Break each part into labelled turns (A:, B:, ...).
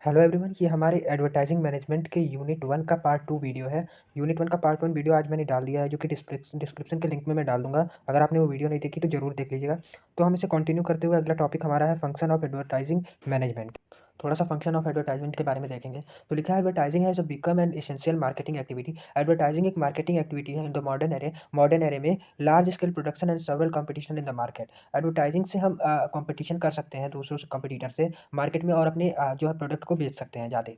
A: Hello everyone, ये हमारे advertising management के यूनिट 1 का पार्ट 2 वीडियो है। यूनिट 1 का पार्ट 1 वीडियो आज मैंने डाल दिया है, जो कि डिस्क्रिप्शन के लिंक में मैं डाल दूँगा। अगर आपने वो वीडियो नहीं देखी तो ज़रूर देख लीजिएगा। तो हम इसे कंटिन्यू करते हुए अगला टॉपिक हमारा है फंक्शन ऑफ एडवर्टाइजिंग मैनेजमेंट। थोड़ा सा फंक्शन ऑफ एडवर्टाइजमेंट के बारे में देखेंगे। तो लिखा है advertising has become an essential marketing activity. Advertising एक मार्केटिंग एक्टिविटी है इन द मॉडर्न एरे में large scale production and several competition in the market. Advertising से हम कंपटीशन कर सकते हैं दूसरों से, कंपटीटर से मार्केट में, और अपने जो है प्रोडक्ट को बेच सकते हैं ज़्यादा।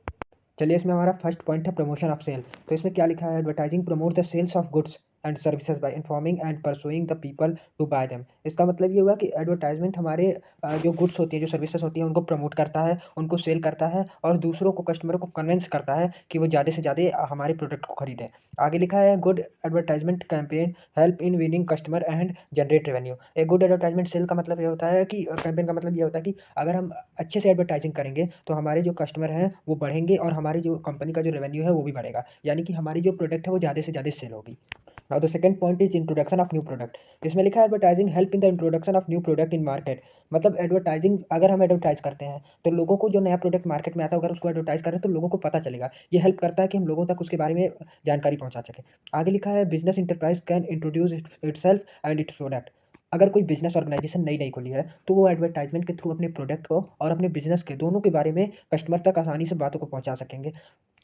A: चलिए, इसमें हमारा फर्स्ट पॉइंट है प्रमोशन ऑफ सेल। तो इसमें क्या लिखा है, advertising promote the sales of goods and services by informing and pursuing the people to buy them. इसका मतलब ये हुआ कि एडवर्टाइजमेंट हमारे जो गुड्स होती हैं, जो सर्विसेज होती हैं, उनको प्रमोट करता है, उनको सेल करता है, और दूसरों को, कस्टमर को कन्विंस करता है कि वो ज़्यादा से ज़्यादा हमारे प्रोडक्ट को खरीदें। आगे लिखा है good advertisement campaign help in winning customer and generate revenue. एक गुड एडवर्टाइजमेंट सेल का मतलब ये होता है कि कैंपेन का मतलब ये होता है कि अगर हम अच्छे से एडवर्टाइजिंग करेंगे तो हमारे जो कस्टमर हैं वो बढ़ेंगे, और हमारी जो कंपनी का जो रेवेन्यू है वो भी बढ़ेगा, यानी कि हमारी जो प्रोडक्ट है वो ज़्यादा से ज़्यादा सेल होगी। Now the second point is introduction of new product. इसमें लिखा है advertising help in the introduction of new product in market. मतलब एडवर्टाइजिंग, अगर हम एडवर्टाइज करते हैं तो लोगों को जो नया प्रोडक्ट मार्केट में आता है, अगर उसको एडवर्टाइज करें तो लोगों को पता चलेगा। ये हेल्प करता है कि हम लोगों तक उसके बारे में जानकारी पहुंचा सकें। आगे लिखा है business enterprise can introduce itself and it's product. अगर कोई बिजनेस ऑर्गेनाइजेशन नई नई खुली है तो वो एडवर्टाइजमेंट के थ्रू अपने प्रोडक्ट को और अपने बिजनेस के दोनों के बारे में कस्टमर तक आसानी से बातों को पहुंचा सकेंगे।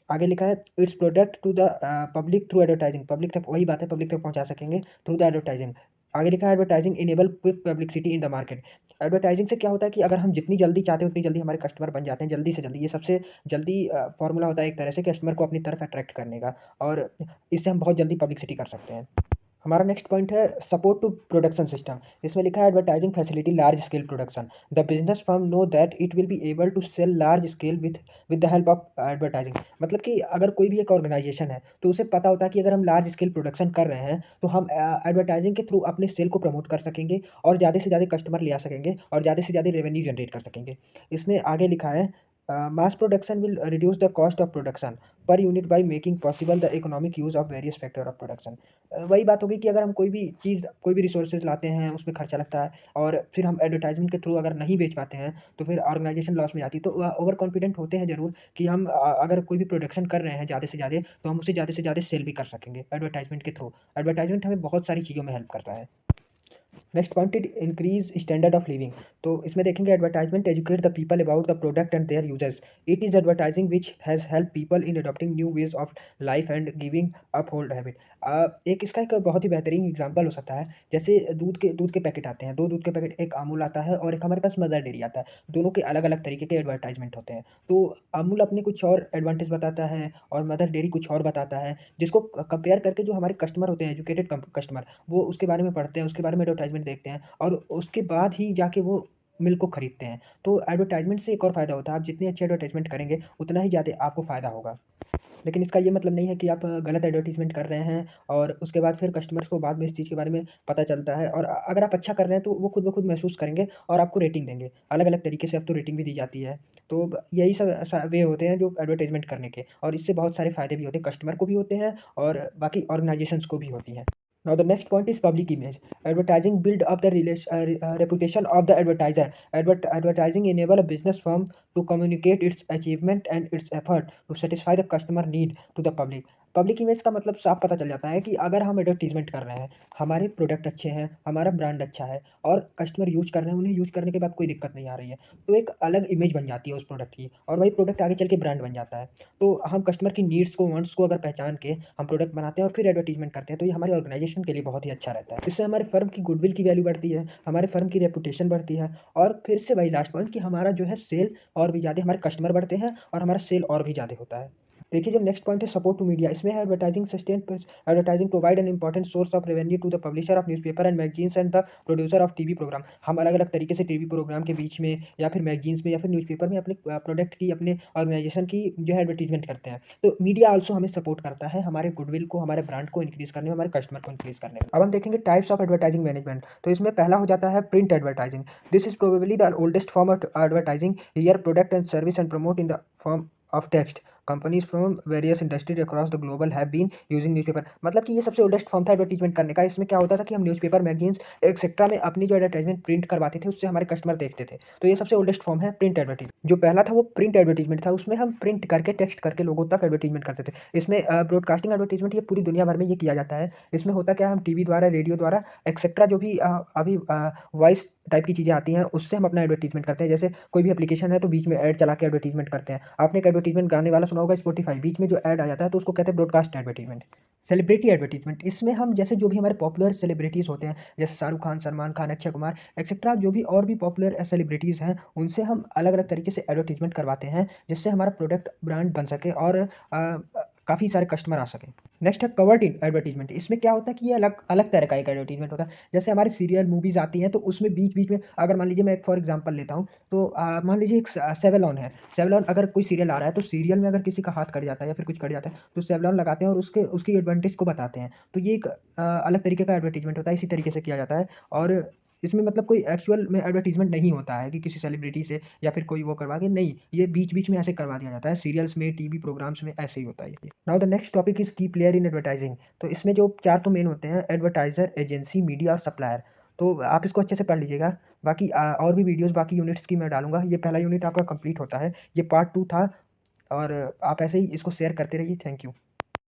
A: आगे लिखा है it's product to the public through advertising. Public तक, वही बात है, पब्लिक तक पहुंचा सकेंगे थ्रू द एडवर्टाइजिंग। आगे लिखा है advertising enable quick publicity in the market. Advertising से क्या होता है कि अगर हम जितनी जल्दी चाहते हैं उतनी जल्दी हमारे कस्टमर बन जाते हैं, जल्दी से जल्दी। ये सबसे जल्दी फॉर्मूला होता है एक तरह से कस्टमर को अपनी तरफ अट्रैक्ट करने का, और इससे हम बहुत जल्दी पब्लिसिटी कर सकते हैं। हमारा नेक्स्ट पॉइंट है सपोर्ट टू प्रोडक्शन सिस्टम। इसमें लिखा है advertising facility large scale production. The business firm know that it will be able to sell large scale with the help of advertising. मतलब कि अगर कोई भी एक ऑर्गेनाइजेशन है तो उसे पता होता है कि अगर हम लार्ज स्केल प्रोडक्शन कर रहे हैं तो हम एडवर्टाइजिंग के थ्रू अपने सेल को प्रमोट कर सकेंगे, और ज़्यादा से ज़्यादा कस्टमर ले आ सकेंगे, और ज़्यादा से ज़्यादा रेवेन्यू जनरेट कर सकेंगे। इसमें आगे लिखा है mass production will reduce the cost of production per unit by making possible the economic use of various factor of production. वही बात होगी कि अगर हम कोई भी चीज़, कोई भी रिसोर्सेज लाते हैं, उसमें खर्चा लगता है, और फिर हम एडवर्टाइजमेंट के थ्रू अगर नहीं बेच पाते हैं तो फिर ऑर्गेनाइजेशन लॉस में जाती है। तो ओवर कॉन्फिडेंट होते हैं ज़रूर कि हम अगर कोई भी प्रोडक्शन कर रहे हैं ज़्यादा से ज़्यादा, तो हम उसे ज़्यादा से ज़्यादा सेल भी कर सकेंगे एडवर्टाइजमेंट के थ्रू। एडवर्टाइजमेंट हमें बहुत सारी चीज़ों में हेल्प करता है। Next point is increase standard of living. तो इसमें देखेंगे advertisement educate the people about the product and their users. It is advertising which has help people in adopting new ways of life and giving up old habit. एक इसका एक बहुत ही बेहतरीन example हो सकता है, जैसे दूध के पैकेट आते हैं, दो दूध के पैकेट, एक अमूल आता है और एक हमारे पास मदर डेयरी आता है। दोनों के अलग अलग तरीके के एडवर्टाइजमेंट होते हैं। तो अमूल अपने कुछ और एडवांटेज बताता है और मदर डेयरी कुछ और बताता है, जिसको कंपेयर करके जो हमारे कस्टमर होते हैं, एजुकेटेड कस्टमर, वो उसके बारे में पढ़ते हैं, उसके बारे में एडवर्टाइजमेंट देखते हैं, और उसके बाद ही जाके वो मिल्क को खरीदते हैं। तो एडवर्टाइजमेंट से एक और फ़ायदा होता है, आप जितनी अच्छी एडवर्टाइजमेंट करेंगे उतना ही ज़्यादा आपको फ़ायदा होगा। लेकिन इसका ये मतलब नहीं है कि आप गलत एडवर्टाइजमेंट कर रहे हैं और उसके बाद फिर कस्टमर्स को बाद में इस चीज़ के बारे में पता चलता है, और अगर आप अच्छा कर रहे हैं तो वो खुद ब खुद महसूस करेंगे और आपको रेटिंग देंगे। अलग-अलग तरीके से अब तो रेटिंग भी दी जाती है। तो ब यही सब वे होते हैं जो एडवर्टाइजमेंट करने के, और इससे बहुत सारे फ़ायदे भी होते हैं, कस्टमर को भी होते हैं और बाकी ऑर्गनाइज़ेशंस को भी होती हैं। Now the next point is public image. Advertising build up the reputation of the advertiser. Advertising enable a business firm to communicate its achievement and its effort to satisfy the customer need to the public. Public image का मतलब साफ पता चल जाता है कि अगर हम एडवर्टीजमेंट कर रहे हैं, हमारे प्रोडक्ट अच्छे हैं, हमारा ब्रांड अच्छा है, और कस्टमर यूज़ कर रहे हैं, उन्हें यूज़ करने के बाद कोई दिक्कत नहीं आ रही है, तो एक अलग इमेज बन जाती है उस प्रोडक्ट की, और वही प्रोडक्ट आगे चल के ब्रांड बन जाता है। तो हम कस्टमर की नीड्स को, वांट्स को अगर पहचान के हम प्रोडक्ट बनाते हैं और फिर एडवर्टाइजमेंट करते हैं, तो ये हमारे ऑर्गेनाइजेशन के लिए बहुत ही अच्छा रहता है। इससे हमारे फर्म की गुडविल की वैल्यू बढ़ती है, हमारे फर्म की रेपुटेशन बढ़ती है, और फिर से वही लास्ट पॉइंट कि हमारा जो है सेल और भी ज़्यादा, हमारे कस्टमर बढ़ते हैं और हमारा सेल और भी ज़्यादा होता है। देखिए, जो नेक्स्ट पॉइंट है सपोर्ट टू मीडिया, इसमें है advertising provide an important source of revenue to the publisher of newspaper and magazines and the producer of TV program. हम अलग-अलग तरीके से टीवी प्रोग्राम के बीच में, या फिर मैगजीन्स में, या फिर न्यूज़पेपर में अपने प्रोडक्ट की, अपने ऑर्गेनाइजेशन की जो है एडवर्टाइजमेंट करते हैं। तो मीडिया आल्सो हमें सपोर्ट करता है हमारे गुडविल को, हमारे ब्रांड को इंक्रीज़ करने में, हमारे कस्टमर को इंक्रीज़ करने में। अब हम देखेंगे टाइप्स ऑफ एडवर्टाइजिंग मैनेजमेंट। तो इसमें पहला हो जाता है print advertising. This is probably the oldest form of advertising. Here product and service and promote in the form of text. Companies from various industries across the global have been using newspaper. मतलब कि ये सबसे oldest form था advertisement करने का। इसमें क्या होता था कि हम न्यूज़पेपर, मैगजीन्स एक्सेट्रा में अपनी जो एडवर्टाइजमेंट प्रिंट करवाते थे, उससे हमारे कस्टमर देखते थे। तो ये सबसे ओल्डेस्ट फॉर्म है प्रिंट एडवर्टाइजमेंट। जो पहला था वो प्रिंट एडवर्टाइजमेंट था, उसमें हम प्रिंट करके टेक्स्ट करके लोगों तक एडवर्टाइजमेंट करते थे। इसमें ब्रॉडकास्टिंग एडवर्टाइजमेंट ये पूरी दुनिया भर में ये किया जाता है। इसमें होता क्या है, हम टीवी द्वारा, रेडियो द्वारा एक्सेट्रा जो भी अभी वॉइस टाइप की चीज़ें आती हैं, उससे हम अपना एडवर्टाइजमेंट करते हैं। जैसे कोई भी एप्लीकेशन है तो बीच में ऐड चला के एडवर्टाइजमेंट करते हैं। आपने एक एडवर्टाइजमेंट गाने वाला सुना होगा स्पॉटिफाई, बीच में जो ऐड आ जाता है तो उसको कहते हैं ब्रॉडकास्ट एडवर्टाइजमेंट। सेलिब्रिटी एडवर्टाइजमेंट, इसमें हम जैसे जो भी हमारे पॉपुलर सेलिब्रिटीज़ होते हैं, जैसे शाहरुख खान, सलमान खान, अक्षय कुमार एक्सेट्रा, जो भी और भी पॉपुलर सेलिब्रिटीज़ हैं, उनसे हम अलग अलग तरीके से एडवर्टाइजमेंट करवाते हैं, जिससे हमारा प्रोडक्ट ब्रांड बन सके और काफ़ी सारे कस्टमर आ सकें। नेक्स्ट है कवर्ड एडवर्टाइजमेंट। इसमें क्या होता है कि ये अलग अलग तरह का एक एडवर्टाइजमेंट होता है। जैसे हमारे सीरियल मूवीज़ आती हैं तो उसमें बीच बीच में, अगर मान लीजिए मैं एक फॉर एग्जांपल लेता हूँ, तो मान लीजिए एक सेवलॉन है। सेवलॉन अगर कोई सीरियल आ रहा है तो सीरियल में अगर किसी का हाथ कट जाता है या फिर कुछ कट जाता है तो सेवलॉन लगाते हैं और उसकी एडवांटेज को बताते हैं। तो ये एक अलग तरीके का एडवर्टाइजमेंट होता है, इसी तरीके से किया जाता है। और इसमें मतलब कोई एक्चुअल में एडवर्टाइजमेंट नहीं होता है कि किसी सेलिब्रिटी से या फिर कोई वो करवा के, नहीं, ये बीच बीच में ऐसे करवा दिया जाता है। सीरियल्स में, टीवी प्रोग्राम्स में ऐसे ही होता है ये। Now the next topic is की प्लेयर इन एडवर्टाइजिंग। तो इसमें जो चार तो मेन होते हैं, एडवर्टाइजर, एजेंसी, मीडिया और सप्लायर। तो आप इसको अच्छे से पढ़ लीजिएगा। बाकी और भी वीडियोस बाकी यूनिट्स की मैं डालूंगा। ये पहला यूनिट आपका कंप्लीट होता है, ये पार्ट 2 था। और आप ऐसे ही इसको शेयर करते रहिए। Thank you.